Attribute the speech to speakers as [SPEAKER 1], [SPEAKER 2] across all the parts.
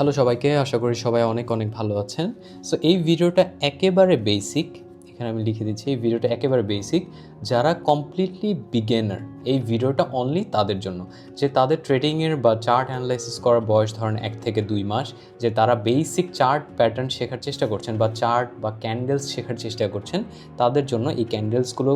[SPEAKER 1] Hello সবাইকে, আশা করি সবাই অনেক অনেক ভালো আছেন। সো এই ভিডিওটা একেবারে বেসিক, এখানে আমি লিখে দিচ্ছি এই ভিডিওটা একেবারে বেসিক। যারা কমপ্লিটলি বিগিনার, এই ভিডিওটা অনলি তাদের জন্য, যে তাদের ট্রেডিংয়ের বা চার্ট অ্যানালাইসিস করার বয়স ধরেন 1 থেকে 2 মাস, যে তারা বেসিক চার্ট প্যাটার্ন শেখার চেষ্টা করছেন বা চার্ট বা ক্যান্ডেলস শেখার চেষ্টা করছেন, তাদের জন্য এই ক্যান্ডেলসগুলো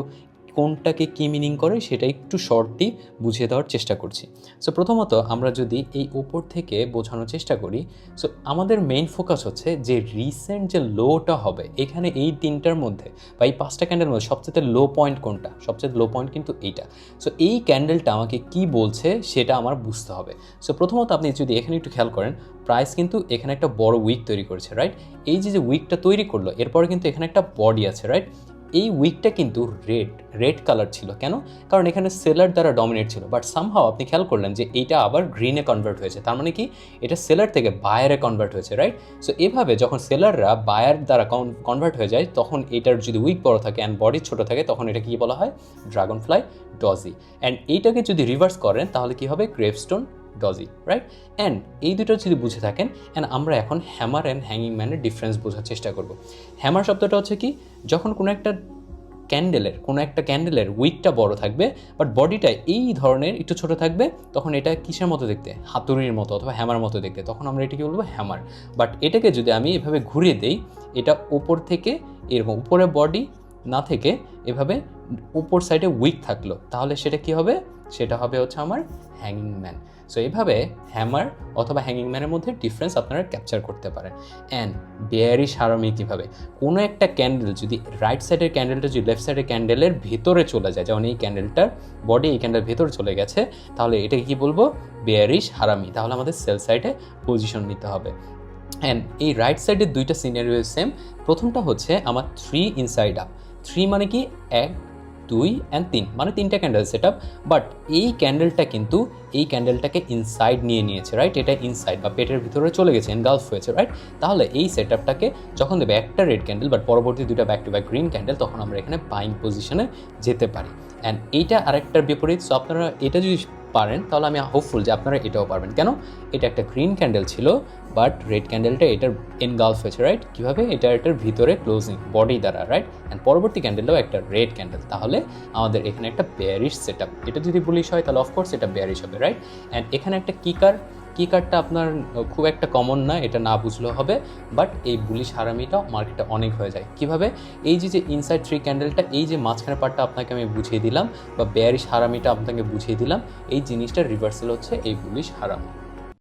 [SPEAKER 1] কোনটাকে কী মিনিং করে সেটা একটু শর্টলি বুঝিয়ে দেওয়ার চেষ্টা করছি। সো প্রথমত আমরা যদি এই ওপর থেকে বোঝানোর চেষ্টা করি, সো আমাদের মেইন ফোকাস হচ্ছে যে রিসেন্ট যে লোটা হবে এখানে এই তিনটার মধ্যে বা এই 5টা ক্যান্ডেলের মধ্যে সবচেয়ে লো পয়েন্ট কোনটা, সবচেয়ে লো পয়েন্ট কিন্তু এইটা। সো এই ক্যান্ডেলটা আমাকে কি বলছে সেটা আমার বুঝতে হবে। সো প্রথমত আপনি যদি এখানে একটু খেয়াল করেন, প্রাইস কিন্তু এখানে একটা বড় উইক তৈরি করেছে, রাইট? এই যে উইকটা তৈরি করলো, এরপরে কিন্তু এখানে একটা বডি আছে, রাইট? এই উইকটা কিন্তু রেড কালার ছিল। কেন? কারণ এখানে সেলার দ্বারা ডমিনেট ছিল, বাট সামহাও আপনি খেয়াল করলেন যে এইটা আবার গ্রিনে কনভার্ট হয়েছে। তার মানে কি, এটা সেলার থেকে বায়ারে কনভার্ট হয়েছে, রাইট? সো এভাবে যখন সেলাররা বায়ার দ্বারা কনভার্ট হয়ে যায়, তখন এটার যদি উইক বড় থাকে অ্যান্ড বডি ছোট থাকে, তখন এটা কি বলা হয়? Dragon fly doji. অ্যান্ড এইটাকে যদি রিভার্স করেন তাহলে কি হবে? গ্রেভস্টোন ডজি, রাইট? অ্যান্ড এই দুটো যদি বুঝে থাকেন, অ্যান্ড আমরা এখন হ্যামার অ্যান্ড হ্যাঙ্গিং ম্যানের ডিফারেন্স বোঝার চেষ্টা করব। হ্যামার শব্দটা হচ্ছে কি, যখন কোনো একটা ক্যান্ডেলের উইকটা বড় থাকবে বাট বডিটা এই ধরনের একটু ছোট থাকবে, তখন এটা কিসের মতো দেখতে? হাতুড়ির মতো অথবা হ্যামার মতো দেখতে, তখন আমরা এটাকে বলবো হ্যামার। বাট এটাকে যদি আমি এভাবে ঘুরিয়ে দেই, এটা উপর থেকে এরকম উপরে বডি না থেকে এভাবে উপর সাইডে উইক থাকলো, তাহলে সেটা কি হবে? সেটা হবে হচ্ছে আমার হ্যাঙ্গিং ম্যান। সো এইভাবে হ্যামার অথবা হ্যাঙ্গিং ম্যানের মধ্যে ডিফারেন্স আপনারা ক্যাপচার করতে পারেন। অ্যান্ড বেয়ারিশ হারামি কীভাবে? কোনো একটা ক্যান্ডেল যদি রাইট সাইডের ক্যান্ডেলটা যদি লেফট সাইডের ক্যান্ডেলের ভেতরে চলে যায়, যেমন এই ক্যান্ডেলটার বডি এই ক্যান্ডেলের ভেতরে চলে গেছে, তাহলে এটাকে কী বলবো? বেয়ারিশ হারামি। তাহলে আমাদের সেল সাইডে পজিশন নিতে হবে। অ্যান্ড এই রাইট সাইডের দুইটা সিনারিও সেম। প্রথমটা হচ্ছে আমার 3 ইনসাইড আপ। 3 মানে কি? 1 2 অ্যান্ড 3, মানে 3টা ক্যান্ডেল সেট আপ। বাট এই ক্যান্ডেলটা কিন্তু এই ক্যান্ডেলটাকে ইনসাইড নিয়ে নিয়েছে, রাইট? এটা ইনসাইড বা পেটের ভিতরে চলে গেছে, এনগালফ হয়েছে, রাইট? তাহলে এই সেট আপটাকে যখন দেবে একটা রেড ক্যান্ডেল বাট পরবর্তী দুইটা back to back green candle, তখন আমরা এখানে বাইং পজিশনে যেতে পারি। অ্যান্ড এইটা আরেকটার বিপরীত। সো আপনারা এটা যদি পারেন তাহলে আমি হোপফুল যে আপনারা এটাও পারবেন। কেন? এটা একটা গ্রিন ক্যান্ডেল ছিল বাট রেড ক্যান্ডেলটা এটার এনগালফ হয়েছে, রাইট? কীভাবে? এটার ভিতরে ক্লোজিং বডি দ্বারা, রাইট? অ্যান্ড পরবর্তী ক্যান্ডেলটাও একটা রেড ক্যান্ডেল। তাহলে আমাদের এখানে একটা বেয়ারিশ সেট আপ। এটা যদি বুলিশ হয় তাহলে অফকোর্স এটা বেয়ারিশ হবে, রাইট? অ্যান্ড এখানে একটা কিকারটা আপনার খুব একটা কমন না, এটা না বুঝলেও হবে। বাট এই বুলিশ হারামিটাও মার্কেটে অনেক হয়ে যায়। কিভাবে? এই যে ইনসাইড 3 ক্যান্ডেলটা, এই যে মাঝখানের পার্টটা আপনাকে আমি বুঝিয়ে দিলাম, বা বেয়ারিশ হারামিটা আপনাকে বুঝিয়ে দিলাম, এই জিনিসটার রিভার্সাল হচ্ছে এই বুলিশ হারামি।